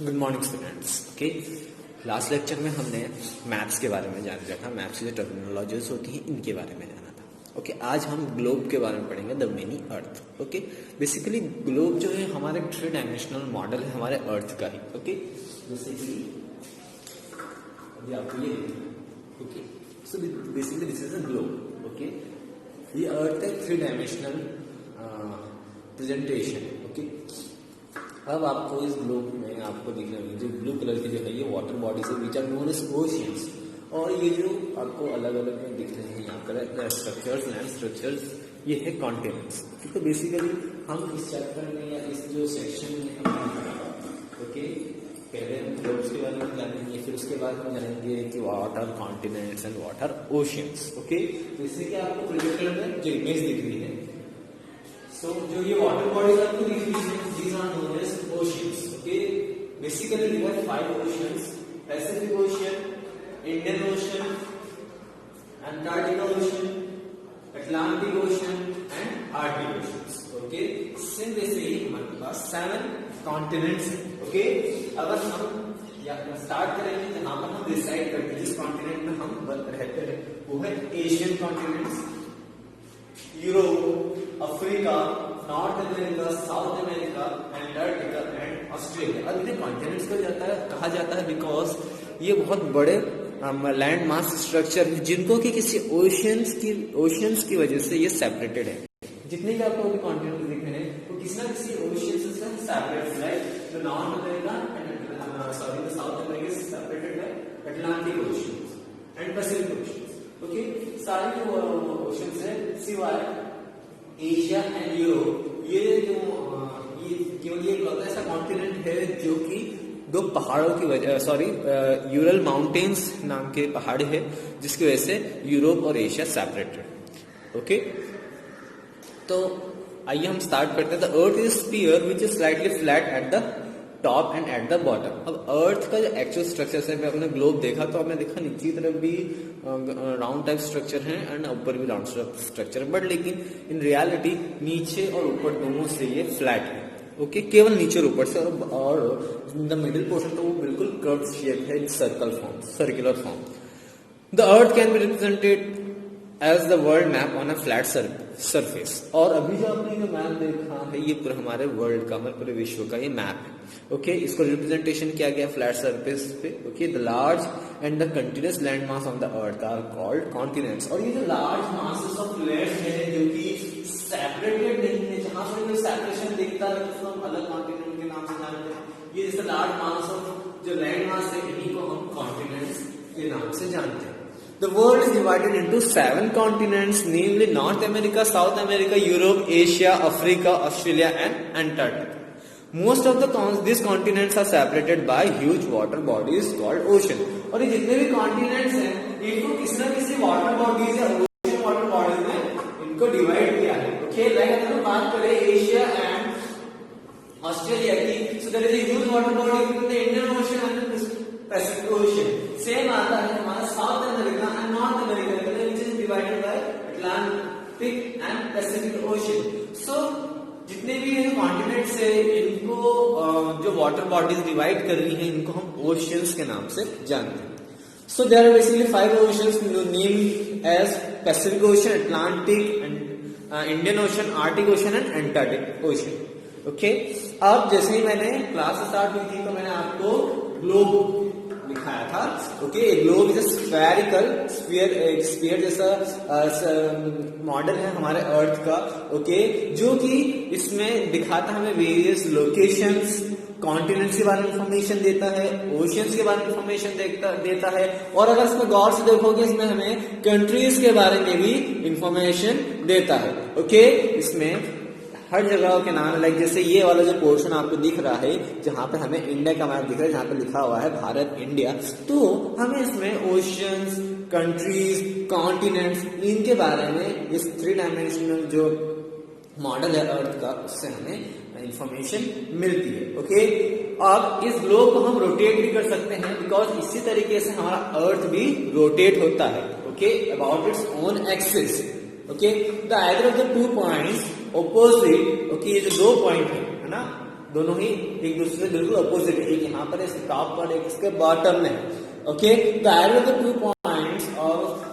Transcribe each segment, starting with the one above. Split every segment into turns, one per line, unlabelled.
Good morning students. Okay, last lecture में हमने maps के बारे में जान लिया था। मैप्स की जो टर्मिनोलॉजीज होती हैं इनके बारे में जाना था। ओके, आज हम ग्लोब के बारे में पढ़ेंगे, the mini earth. Okay, basically globe जो है हमारे थ्री डायमेंशनल मॉडल है हमारे अर्थ का ही। ओके, जैसे कि अभी आपको ये okay, so basically this is a globe. Okay, ये अर्थ है थ्री डायमेंशनल प्रेजेंटेशन। ओके, अब आपको इस ग्लोब में आपको दिख रही है जो ब्लू कलर की जो है ये वाटर बॉडीज है which are known as oceans, और ये जो आपको अलग अलग में दिख रहे हैं यहाँ पर स्ट्रक्चर्स, लैंड स्ट्रक्चर्स, ये है कॉन्टिनेंट्स। तो बेसिकली हम इस चैप्टर में या इस जो सेक्शन में हम ओके पहले हम ग्लोब्स के बारे में जानेंगे, फिर उसके बाद हम जानेंगे कि what are continents and what are oceans. Okay, जैसे कि आपको प्रोजेक्टर में जो इमेज दिख रही है, so जो ये वाटर बॉडीज आपको दिख रही है, these are known as oceans. Okay, basically we have 5 oceans: Pacific Ocean, Indian Ocean, Antarctic Ocean, Atlantic Ocean and Arctic Oceans. Okay, same वैसे ही हमारे पास 7 continents हैं. Okay, अगर हम स्टार्ट करेंगे जहाँ पर हम डिसाइड करते हैं जिस कॉन्टिनेंट में हम रहते हैं वो है Asian continents, Europe, Africa, north America, south America, Antarctica and Australia. अब इन्हें कॉन्टिनेंट्स कहा जाता है बिकॉज ये बहुत बड़े लैंड मास स्ट्रक्चर है जिनको कि किसी ओशियंस की वजह से ये सेपरेटेड है। जितने भी आपको अभी कॉन्टिनेंट्स दिख रहे हैं वो किसी ना किसी ओशियन से सेपरेटेड है। The north America and the south America is separated by Atlantic ocean and Pacific ocean. Okay, सारे जो ओशंस है सिवाय एशिया एंड यूरोप, ये जो ये केवल ये ऐसा कॉन्टिनेंट है जो कि दो पहाड़ों की वजह यूरल माउंटेन्स नाम के पहाड़ है जिसकी वजह से यूरोप और एशिया सेपरेटेड। ओके, तो आइए हम स्टार्ट करते हैं। The earth is sphere which is slightly flat at the top and at the bottom. अब अर्थ का जो एक्चुअल स्ट्रक्चर है, आपने ग्लोब देखा तो आपने देखा नीचे की तरफ भी राउंड टाइप स्ट्रक्चर है एंड ऊपर भी राउंड स्ट्रक्चर है, बट लेकिन इन रियलिटी नीचे और ऊपर दोनों से ये फ्लैट है। ओके, केवल नीचे और ऊपर से, और द मिडिल पोर्शन तो वो बिल्कुल कर्व शेप है, circular form. The earth can be represented as the world map on a flat surface. और अभी जो आपने जो मैप देखा है ये पूरे हमारे वर्ल्ड का, हमारे पूरे विश्व का ये मैप है। ओके, इसको रिप्रेजेंटेशन किया गया फ्लैट सरफेस पे। Okay, the large and the continuous land mass on the earth are called continents. और ये जो लार्ज मासेस ऑफ लैंड है जो कि सेपरेटेड नहीं है, जहां से कोई सेपरेशन दिखता है तो उसको हम अलग कॉन्टिनेंट के नाम से जानते हैं। ये जैसे लार्ज मास ऑफ जो लैंड मास है इन्हीं को हम कॉन्टिनेंट्स के नाम से जानते हैं। The world is divided into 7 continents, namely North America, South America, Europe, Asia, Africa, Australia, and Antarctica. Most of these continents are separated by huge water bodies called ocean. और ये जितने भी continents हैं, इनको किसी ना किसी water bodies या ocean water bodies में इनको divide किया है। Okay, like अगर हम बात करें एशिया एंड ऑस्ट्रेलिया की, so there is a huge water body in the Indian Ocean and the Pacific Ocean. Same आता है हमारा South America and North America, which is divided by Atlantic and Pacific Ocean. So जितने भी continents है इनको जो water bodies divide कर रही हैं इनको हम ओशियंस के नाम से जानते हैं। So there are basically 5 oceans named as Pacific ocean, Atlantic and Indian ocean, Arctic ocean and Antarctic ocean. Okay, अब जैसे ही मैंने क्लास स्टार्ट हुई थी तो मैंने आपको ग्लोब दिखाया था। ओके, ग्लोब इज स्फीयर जैसा मॉडल है हमारे अर्थ का। ओके, जो कि इसमें दिखाता है हमें वेरियस लोकेशंस, कॉन्टिनेंट्स के बारे में इंफॉर्मेशन देता है, ओशियंस के बारे में इंफॉर्मेशन देता है, और अगर इसमें गौर से देखोगे इसमें हमें कंट्रीज के बारे में भी इंफॉर्मेशन देता है। ओके, इसमें हर जगह के नाम, लाइक जैसे ये वाला जो पोर्शन आपको दिख रहा है जहां पे हमें इंडिया का मैप दिख रहा है, जहां पे लिखा हुआ है भारत इंडिया, तो हमें इसमें ओशियंस, कंट्रीज, कॉन्टिनेंट्स, इनके बारे में इस 3 डायमेंशनल जो मॉडल है अर्थ का उससे हमें इंफॉर्मेशन मिलती है। ओके, अब इस ग्लोब को हम रोटेट भी कर सकते हैं बिकॉज इसी तरीके से हमारा अर्थ भी रोटेट होता है। Okay, about its own axis. Okay, the either of the 2 points opposite. Okay, ये जो 2 पॉइंट है ना, दोनों ही एक दूसरे से बिल्कुल अपोजिट है, एक यहाँ पर इसके टॉप पर, एक इसके बॉटम में। Okay, the arrow the 2 points of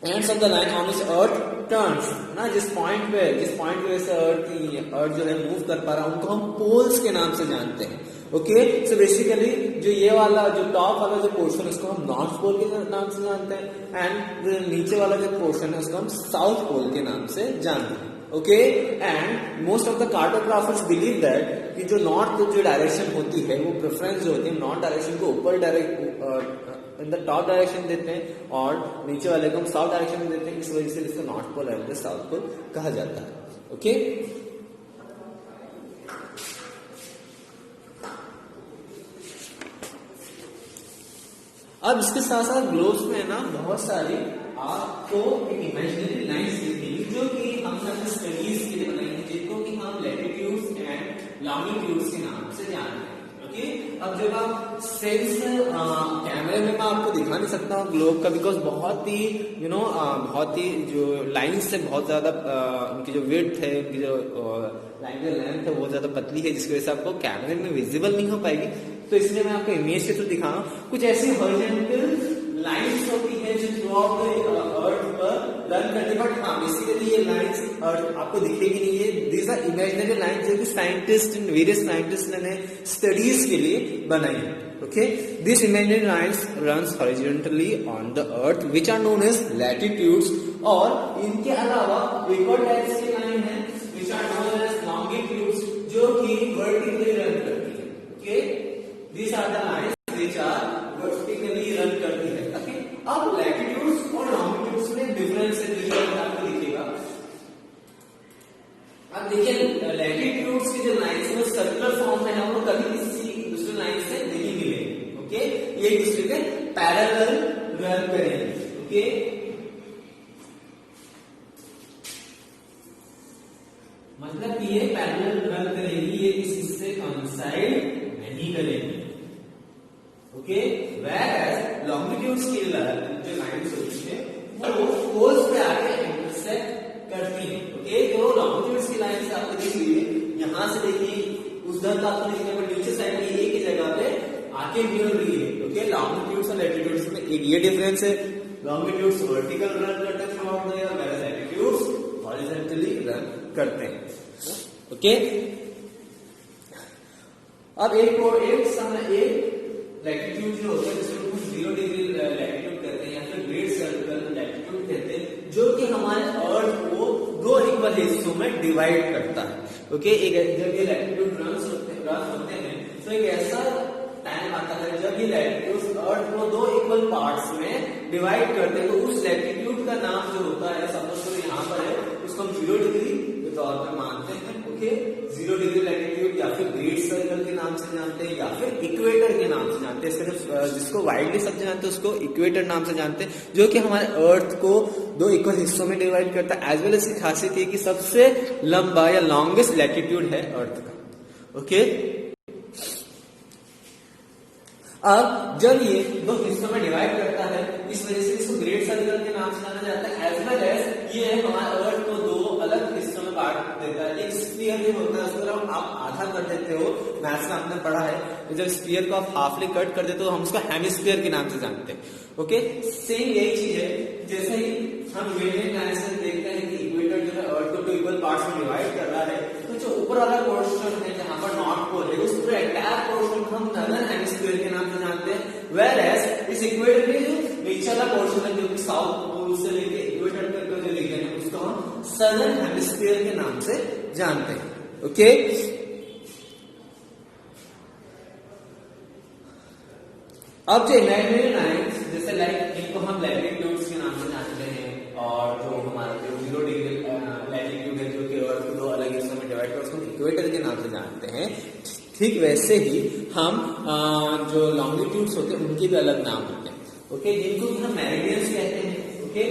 ends of the line on इस अर्थ टर्न्स ना, जिस पॉइंट पे से अर्थ जो है मूव कर पा रहा है, उनको हम पोल्स के नाम से जानते हैं। ओके, सो बेसिकली जो ये वाला जो टॉप वाला जो पोर्शन है उसको हम नॉर्थ पोल के नाम से जानते हैं, एंड जो नीचे वाला जो पोर्शन है उसको हम साउथ पोल के नाम से जानते हैं। Okay, and most of the cartographers believe that कि जो नॉर्थ जो डायरेक्शन होती है वो प्रेफरेंस जो होती है नॉर्थ डायरेक्शन को ऊपर इन द टॉप डायरेक्शन देते हैं और नीचे वाले को हम साउथ डायरेक्शन में देते हैं। इस वजह से इसको north pole and south pole कहा जाता है। ओके, अब इसके साथ साथ ग्लोब्स में ना बहुत सारी आपको एक इमेजिनरी लाइंस दिखेंगी जो कि हमने अपने स्टडीज के लिए बनाई है, जिनको कि हम लैटिट्यूड्स एंड लॉन्गिट्यूड्स के नाम से जानते हैं। ओके, अब जब आप सेंस कैमरे में मैं आपको दिखा नहीं सकता हूँ ग्लोब का, बिकॉज बहुत ही बहुत ही जो लाइंस है बहुत ज्यादा उनकी जो विड्थ है, उनकी जो लाइन जो लेंथ है बहुत ज्यादा पतली है, जिसकी वजह से आपको कैमरे में विजिबल नहीं हो पाएगी। तो इसलिए मैं आपको इमेज के थ्रू दिखा रहा हूँ। कुछ ऐसी हॉरिजॉन्टल लाइंस होती है जो थ्रू आउट अर्थ पर रन करती है, बट हाँ बेसिकली ये लाइंस अर्थ आपको दिखेगी नहीं है। दीज आर इमेजिनरी लाइंस जो कि साइंटिस्ट एंड वेरियस साइंटिस्ट ने स्टडीज के लिए बनाई है। Okay, this imaginary lines runs horizontally on the earth which are known as latitudes, और इनके अलावा एक और टाइप्स की लाइन है which are known as longitudes जो कि वर्टिकली रन करती है। Okay, these are the lines which are vertically run करती है। ओके, अब लैटिट्यूड्स और लॉन्गिट्यूड्स में डिफरेंस है, डिफरेंस आपको दिखेगा। अब देखिए लैटिट्यूड्स की जो लाइंस में सर्कुलर फॉर्म में है वो कभी किसी दूसरे लाइन से नहीं मिलेगी। ओके, ये एक दूसरे के पैरेलल रन करेंगे। ओके, मतलब ये पैरेलल रन करेगी, ये किसी से कोइंसाइड नहीं करेगी। ओके, whereas लॉन्गिट्यूड्स की जो लाइंस होती है वो पोल्स पे आके इंटरसेक्ट करती है। ओके, तो लॉन्गिट्यूड्स की लाइंस आपको दिख रही है, यहाँ से देखिए उस दर का आपको दिखने पर नीचे साइड में एक ही जगह पे आके मिल रही है। ओके, लॉन्गिट्यूड्स और लैटिट्यूड्स में एक ये डिफरेंस है, लॉन्गिट्यूड्स वर्टिकल रन करते हैं through out the air, whereas latitudes horizontally run करते हैं। ओके, अब एक लैटिट्यूड जो होता है जिसको हम 0 डिग्री लैटिट्यूड कहते हैं या फिर ग्रेट सर्कल लैटिट्यूड कहते हैं, जो कि हमारे अर्थ को 2 इक्वल हिस्सों में डिवाइड करता है। ओके, जब ये लैटिट्यूड क्रॉस होते हैं तो एक ऐसा टाइम आता है जब ये लैटिट्यूड अर्थ को 2 इक्वल पार्ट्स में डिवाइड करते हैं, तो उस लैटिट्यूड का नाम जो होता है, सपोज करो यहाँ पर है, उसको हम 0 डिग्री के तौर पर मानते हैं। ओके, 0 डिग्री लैटिट्यूड या फिर ग्रेट सर्कल के नाम से जानते हैं या फिर इक्वेटर के नाम से जानते हैं। जिसको वाइडली सब जानते हैं उसको इक्वेटर नाम से जानते हैं, जो कि हमारे अर्थ को 2 इक्वल हिस्सों में डिवाइड करता है। एज वेल एज इसकी खासियत है कि सबसे लंबा या लॉन्गेस्ट लैटिट्यूड है अर्थ का। ओके, अब जब ये 2 हिस्सों में डिवाइड करता है, इस वजह से इसको ग्रेट सर्कल के नाम से जाना जाता है। एज वेल एज ये हमारे अर्थ को 2 अलग हिस्सों में बांट देता है। एक स्फीयर जो होता है उसको आप आधा कर देते हो, मैथ्स में आपने पढ़ा है, जब स्फीयर को आप हाफली कट कर देते हो हम उसको हेमिस्फीयर के नाम से जानते हैं। ओके, सेम यही चीज है, जैसे ही हम इमेजिनरी लाइन से देखते हैं कि इक्वेटर जो है अर्थ को 2 इक्वल पार्ट्स में डिवाइड कर रहा है, तो जो ऊपर वाला पोर्शन है जहां पर नॉर्थ पोल है उस पूरे एंटायर पोर्शन को हम नॉर्दर्न हेमिस्फीयर के नाम से जानते हैं। वेयरएज इस इक्वेटर के जो नीचे वाला पोर्शन है जो कि साउथ पोल से लेके इक्वेटर तक जो रीजन है उसको हम सदर्न हेमिस्फीयर के नाम से जानते हैं। ओके, अब जो इमेजिनरी लाइंस जैसे लाइक इनको हम लैटिट्यूड्स के नाम से जानते हैं, और जो हमारा जो 0 डिग्री लैटिट्यूड है जो कि अर्थ को 2 अलग हिस्सों में डिवाइड कर उसको इक्वेटर के नाम से जानते हैं। ठीक वैसे ही हम जो लॉन्गिट्यूड्स होते हैं उनके भी अलग नाम होते हैं। ओके, जिनको कि हम मेरिडियंस कहते हैं। ओके,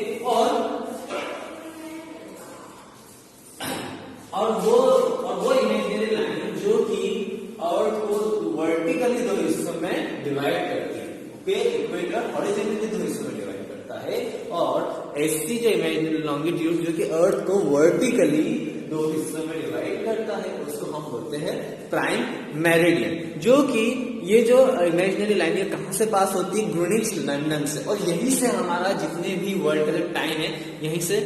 और वो इमेजिनरी लाइन जो कि अर्थ को वर्टिकली 2 हिस्सों में डिवाइड करती है। ओके, इक्वेटर हॉरिजॉन्टली 2 हिस्सों में डिवाइड करता है, और ऐसी जो इमेजिनरी लॉन्गिट्यूड जो कि अर्थ को वर्टिकली 2 हिस्सों में डिवाइड करता है उसको हम हम बोलते हैं प्राइम मेरिडियन, जो कि ये जो इमेजिनरी लाइन है कहाँ से पास होती है, ग्रीनिच लंदन से, और यहीं से हमारा जितने भी वर्ल्ड का जो टाइम है यहीं से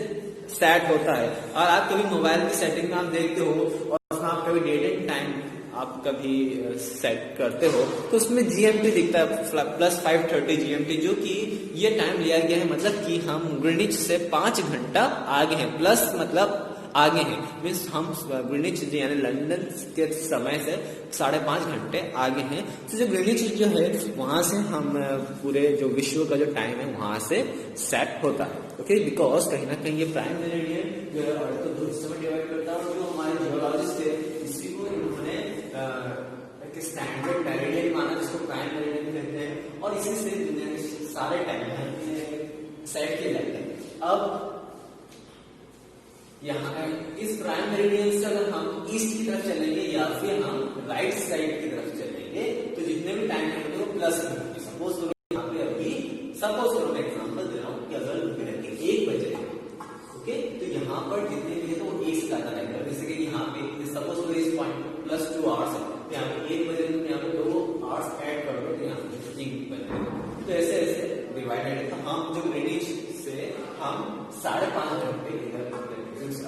सेट होता है। और आप कभी मोबाइल की सेटिंग में आप देखते हो और उसमें आप कभी डेट एंड टाइम आप कभी सेट करते हो तो उसमें जीएमटी दिखता है +5:30 जीएमटी, जो कि ये टाइम लिया गया है मतलब कि हम ग्रीनिच से 5 घंटा आगे हैं, प्लस मतलब आगे हैं, मीन्स हम ग्रीनिच यानी लंदन के समय से 5.5 घंटे आगे हैं। तो जो ग्रीनिच जो है वहां से हम पूरे जो विश्व का जो टाइम है वहां से सेट होता है। ओके, बिकॉज कहीं ना कहीं ये प्राइम मेरिडियन जो है अर्थ को 2 हिस्सों में डिवाइड करता है, और जो हमारे जियोलॉजिस्ट थे इसी को इन्होंने स्टैंडर्ड मेरिडियन माना, जिसको प्राइम मेरिडियन कहते हैं, और इसी से दुनिया के सारे टाइम सेट किए जाते हैं। अब यहाँ इस प्राइम मेरिडियन से अगर हम ईस्ट की तरफ चलेंगे या फिर हम राइट साइड की तरफ चलेंगे तो जितने भी टाइम है वो प्लस होंगे। सपोज करो यहाँ पे अभी सपोज करो मैं एग्जांपल दे रहा हूँ कि अगर 1 बजे, ओके, तो यहाँ पर जितने भी है तो वो 1 से ज्यादा रहेगा। जैसे कि यहाँ पे सपोज करो इस पॉइंट +2 आवर्स है, तो यहाँ पे 1 बजे तुम यहाँ पे 2 आवर्स ऐड कर दो तो यहाँ पे 3 बजे, तो ऐसे ऐसे डिवाइडेड है। तो हम जो ग्रीनिच से हम 5.5 घंटे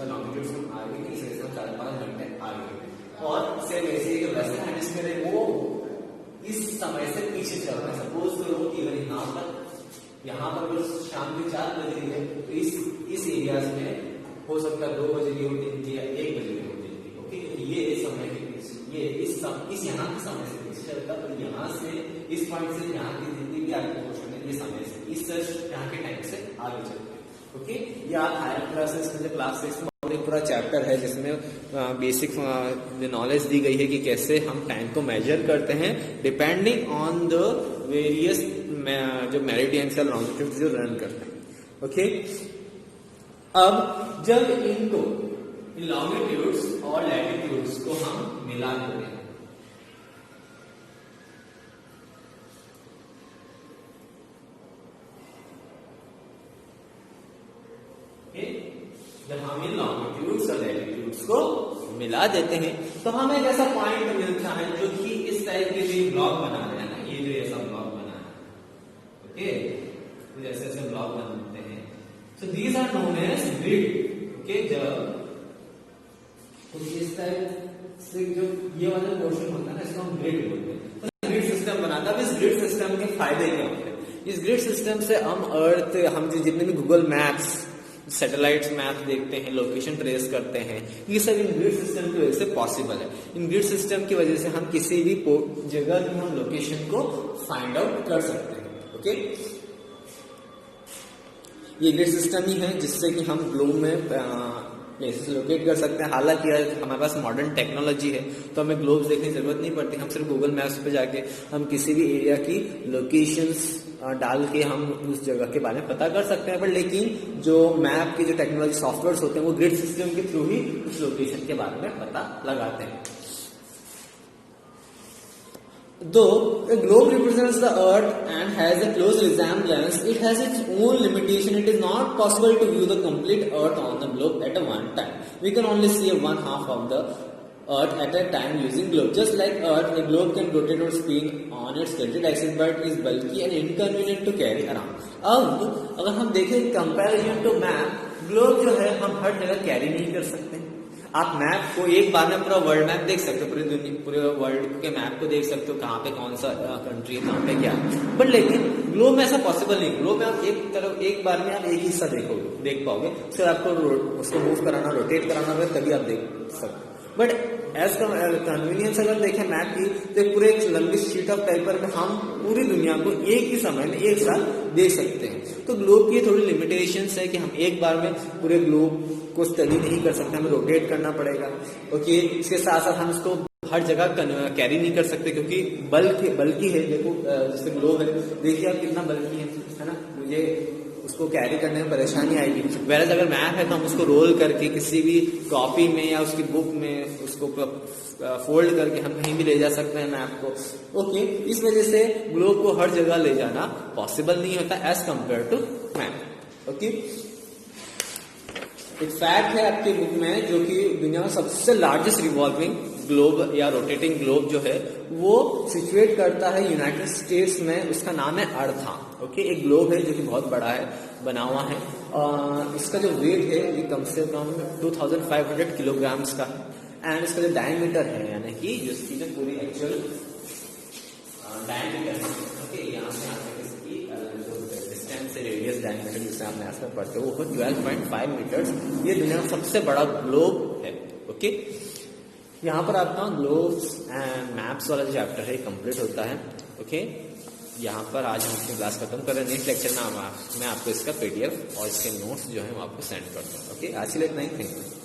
लॉन्गिट्यूड से आगे की से 5.5 घंटे आगे, और सेम ऐसे ही जो वेस्टर्न हेमिस्फीयर है वो इस समय से पीछे चल रहा है। सपोज करो कि अगर यहाँ पर शाम के 4 बज रही है तो इस एरियाज में हो सकता है 2 बजे की होती है या 1 बजे की होती है। ओके, ये समय के पीछे ये इस यहाँ के समय से पीछे चलता, तो यहाँ से इस पॉइंट से यहाँ की जितनी भी आगे पोर्शन है ये समय से इस यहाँ के टाइम से आगे चलते हैं। ओके, या हायर क्लासेस में क्लास 6 में एक पूरा चैप्टर है जिसमें बेसिक नॉलेज दी गई है कि कैसे हम टाइम को मेजर करते हैं डिपेंडिंग ऑन द वेरियस जो मेरिडियंस या लॉन्गिट्यूड्स जो रन करते हैं। ओके, अब जब इनको लॉन्गिट्यूड्स और लैटिट्यूड्स को हम मिला देते हैं, जब हम इन लॉन्गिट्यूड्स और लैटिट्यूड्स को मिला देते हैं तो हमें एक ऐसा पॉइंट मिलता है जो कि इस टाइप के लिए ब्लॉक बना रहे हैं ना, ये जो ऐसा ब्लॉक बना है, ओके, तो ऐसे ऐसे ब्लॉक बनाते हैं। So these are known as grid. Okay, जब तो इस टाइप से जो ये वाला पोर्शन होता है ना इसको हम ग्रिड बोलते हैं। तो ग्रिड सिस्टम बनाता है। इस ग्रिड सिस्टम के फायदे क्या होते हैं? इस ग्रिड सिस्टम से हम जितने भी गूगल मैप्स सैटेलाइट्स मैप देखते हैं, लोकेशन ट्रेस करते हैं, ये सब इन ग्रिड सिस्टम की वजह से पॉसिबल है। इन ग्रिड सिस्टम की वजह से हम किसी भी जगह की हम लोकेशन को फाइंड आउट कर सकते हैं। ओके, ये ग्रिड सिस्टम ही है जिससे कि हम ग्लोब में प्लेसेस लोकेट कर सकते हैं। हालांकि हमारे पास मॉडर्न टेक्नोलॉजी है तो हमें ग्लोब्स देखने की जरूरत नहीं पड़ती, हम सिर्फ गूगल मैप्स पे जाके हम किसी भी एरिया की लोकेशंस डाल के हम उस जगह के बारे में पता कर सकते हैं। पर लेकिन जो मैप की जो टेक्नोलॉजी सॉफ्टवेयर होते हैं वो ग्रिड सिस्टम के थ्रू ही उस लोकेशन के बारे में पता लगाते हैं। Though a globe represents the earth and has a close resemblance, it has its own limitation. It is not possible to view the complete earth on the globe at a one time. We can only see one half of the earth at a time using globe. Just like earth, a globe can rotate or spin on its tilted axis, but is bulky and inconvenient to carry around. अब अगर हम देखें comparison to map, globe जो है हम हर जगह carry नहीं कर सकते। आप मैप को एक बार में पूरा वर्ल्ड मैप देख सकते हो, पूरे वर्ल्ड के मैप को देख सकते हो, कहाँ पे कौन सा कंट्री है, कहाँ पे क्या है। बट लेकिन ग्लोब में ऐसा पॉसिबल नहीं। ग्लोब में आप एक बार में आप एक हिस्सा देख पाओगे, फिर आपको उसको मूव कराना, रोटेट कराना होगा, तभी आप देख सकते हो। बट एज कन्वीनियंस अगर देखें मैप की तो पूरे एक लंबी शीट ऑफ पेपर में हम पूरी दुनिया को एक ही समय में एक साथ देख सकते हैं। तो ग्लोब की थोड़ी लिमिटेशंस है कि हम एक बार में पूरे ग्लोब को स्टडी नहीं कर सकते, हमें रोटेट करना पड़ेगा। ओके, इसके साथ साथ हम इसको हर जगह कैरी नहीं कर सकते क्योंकि बल्कि है। देखो जैसे ग्लोब है, देखिए आप कितना बल्कि है ना, मुझे उसको कैरी करने में परेशानी आएगी। वैसे अगर मैप है तो हम उसको रोल करके किसी भी कॉपी में या उसकी बुक में उसको फोल्ड करके हम कहीं भी ले जा सकते हैं मैप को। ओके, इस वजह से ग्लोब को हर जगह ले जाना पॉसिबल नहीं होता as compare to map. Okay, एक फैक्ट है आपकी बुक में जो कि दुनिया में सबसे लार्जेस्ट रिवॉल्विंग ग्लोब या रोटेटिंग ग्लोब जो है वो सिचुएट करता है यूनाइटेड स्टेट्स में, उसका नाम है अर्था। ओके, एक ग्लोब है जो कि बहुत बड़ा है, बना हुआ है। इसका जो वेट है ये कम से कम 2500 किलोग्राम्स का है। एंड इसका जो डायमीटर है, यानी कि जिसकी जो पूरी एक्चुअल डायमीटर है, ओके, यहाँ से आप इसकी डिस्टेंस से रेडियस डायमीटर जिसे आप मैथ्स में पढ़ते हो वो 12.5 मीटर्स। ये दुनिया का सबसे बड़ा ग्लोब है। ओके, यहाँ पर आपका ग्लोब्स एंड मैप्स वाला जो चैप्टर है कंप्लीट होता है। ओके, यहाँ पर आज हम अपनी क्लास खत्म कर रहे हैं। नेक्स्ट लेक्चर में मैं आपको इसका PDF और इसके नोट्स जो है वो आपको सेंड करता हूँ। ओके, आज के लिए इतना ही। Thank you.